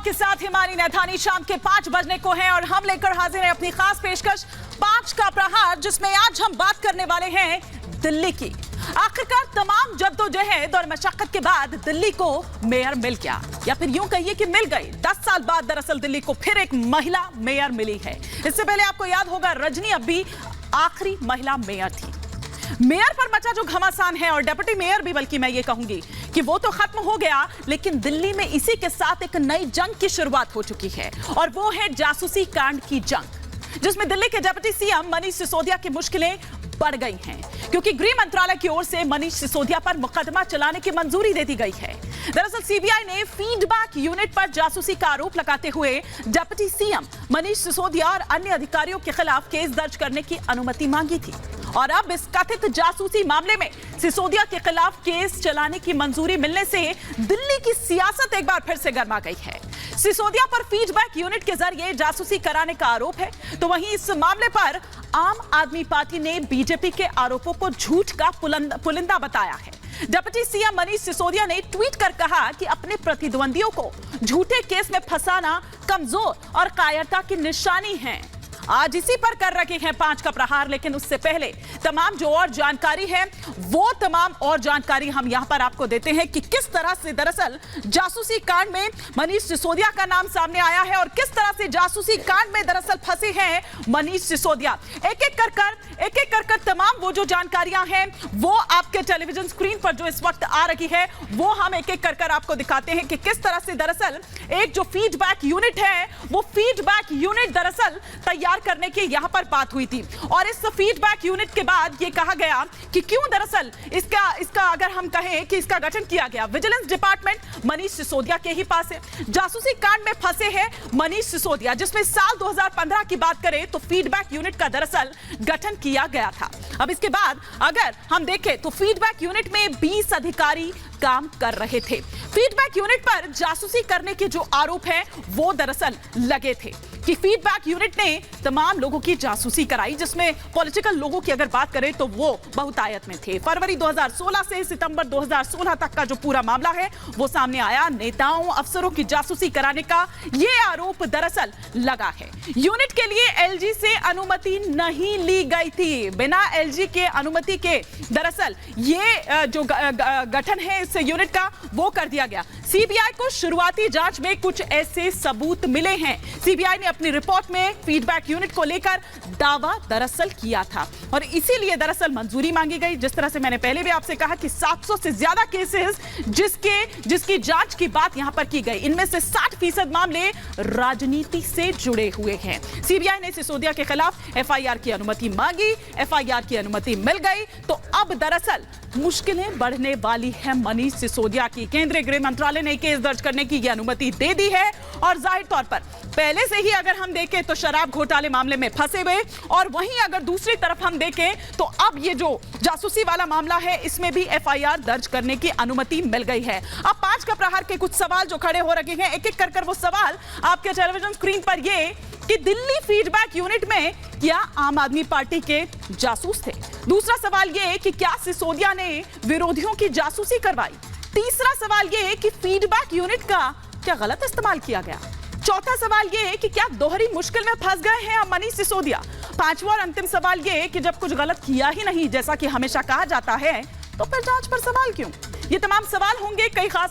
आपके साथ हिमानी नैथानी। शाम के 5 बजने को हैं और हम लेकर हाजिर हैं अपनी खास पेशकश 5 का प्रहार, जिसमें आज हम बात करने वाले हैं दिल्ली की। आखिरकार तमाम जद्दोजहद और मशक्कत के बाद दिल्ली को मेयर मिल गया, या फिर यूं कहिए कि मिल गई। 10 साल बाद दरअसल दिल्ली को फिर एक महिला मेयर मिली है। इससे पहले आपको याद होगा रजनी अब्बी आखिरी महिला मेयर थी। मेयर पर मचा जो घमासान है, और डेप्यूटी मेयर भी, बल्कि मैं ये कहूंगी कि वो तो खत्म हो गया, लेकिन दिल्ली में इसी के साथ एक नई जंग की शुरुआत हो चुकी है, और वो है जासूसी कांड की जंग, जिसमें दिल्ली के डिप्टी सीएम मनीष सिसोदिया की मुश्किलें बढ़ गई हैं, क्योंकि गृह मंत्रालय की ओर से मनीष सिसोदिया पर मुकदमा चलाने की मंजूरी दे दी गई है। दरअसल सीबीआई ने फीडबैक यूनिट पर जासूसी का आरोप लगाते हुए डिप्टी सीएम मनीष सिसोदिया और अन्य अधिकारियों के खिलाफ केस दर्ज करने की अनुमति मांगी थी, और अब इस कथित जासूसी मामले में सिसोदिया के खिलाफ केस चलाने की मंजूरी मिलने से दिल्ली की सियासत एक बार फिर से गर्मा गई है। सिसोदिया पर फीडबैक यूनिट के जरिए जासूसी कराने का आरोप है, तो वहीं इस मामले पर आम आदमी पार्टी ने बीजेपी के आरोपों को झूठ का पुलिंदा बताया है। डिप्टी सीएम मनीष सिसोदिया ने ट्वीट कर कहा कि अपने प्रतिद्वंदियों को झूठे केस में फंसाना कमजोर और कायरता की निशानी है। आज इसी पर कर रखे हैं 5 का प्रहार, लेकिन उससे पहले तमाम जो और जानकारी है, वो तमाम और जानकारी हम यहां पर आपको देते हैं कि किस तरह से दरअसल जासूसी कांड में मनीष सिसोदिया का नाम सामने आया है, और किस तरह से जासूसी कांड में दरअसल फंसे हैं मनीष सिसोदिया। एक एक कर तमाम वो जो जानकारियां हैं वो आपके टेलीविजन स्क्रीन पर जो इस वक्त आ रही है, वो हम एक एक कर आपको दिखाते हैं कि किस तरह से दरअसल एक जो फीडबैक यूनिट है, वो फीडबैक यूनिट दरअसल तैयार करने की यहां पर बात हुई थी। और इस फीडबैक यूनिट के बाद यह कहा गया कि क्यों दरअसल इसका अगर हम कहें कि इसका गठन किया गया, विजिलेंस डिपार्टमेंट मनीष सिसोदिया के ही पास है। जासूसी कांड में फंसे हैं मनीष सिसोदिया, जिसमें साल 2015 की बात करें तो फीडबैक यूनिट का दरअसल गठन किया गया था। अब इसके बाद अगर हम देखें तो फीडबैक यूनिट में 20 अधिकारी काम कर रहे थे। फीडबैक यूनिट पर जासूसी करने के जो आरोप हैं वो दरअसल लगे थे कि फीडबैक यूनिट ने तमाम लोगों की जासूसी कराई, जिसमें पॉलिटिकल लोगों की अगर बात करें तो वो बहुतायत में थे। फरवरी 2016 से सितंबर 2016 तक का जो पूरा मामला है वो सामने आया। नेताओं अफसरों की जासूसी कराने का ये आरोप दरअसल लगा है। यूनिट के लिए एलजी से अनुमति नहीं ली गई थी। बिना एलजी के अनुमति के दरअसल ये जो गठन है इस यूनिट का वो कर दिया गया। सीबीआई को शुरुआती जांच में कुछ ऐसे सबूत मिले हैं। सीबीआई ने अपनी रिपोर्ट में फीडबैक यूनिट को लेकर दावा दरअसल किया था, और इसीलिए दरअसल मंजूरी मांगी गई। जिस तरह से मैंने पहले भी आपसे कहा कि 700 से ज्यादा केसेस जिसकी जांच की बात यहां पर की गई, इनमें से 60% मामले राजनीति से जुड़े हुए हैं। सीबीआई ने सिसोदिया के खिलाफ एफआईआर की अनुमति मांगी, एफआईआर की अनुमति मिल गई, तो अब दरअसल मुश्किलें बढ़ने वाली है मनीष सिसोदिया की। केंद्रीय गृह मंत्रालय ने केस दर्ज करने की यह अनुमति दे दी है, और जाहिर तौर पर पहले से ही अगर हम देखें तो शराब घोटाले मामले में फंसे हुए, और वहीं अगर दूसरी तरफ हम देखें तो अब ये जो जासूसी वाला मामला है इसमें भी एफआईआर दर्ज करने की अनुमति मिल गई है। अब 5 का प्रहार के कुछ सवाल जो खड़े हो रहे हैं, एक एक कर वो सवाल आपके टेलीविजन स्क्रीन पर, ये कि दिल्ली फीडबैक यूनिट में क्या आम आदमी पार्टी के जासूस थे? दूसरा सवाल ये कि क्या सिसोदिया ने विरोधियों की जासूसी करवाई? तीसरा सवाल ये कि फीडबैक यूनिट का क्या गलत इस्तेमाल किया गया? चौथा सवाल ये कि क्या दोहरी मुश्किल में फंस गए हैं मनीष सिसोदिया? पांचवा और अंतिम सवाल ये कि जब कुछ गलत किया ही नहीं, जैसा कि हमेशा कहा जाता है, तो फिर जांच पर सवाल क्यों? ये तमाम सवाल होंगे। कई खास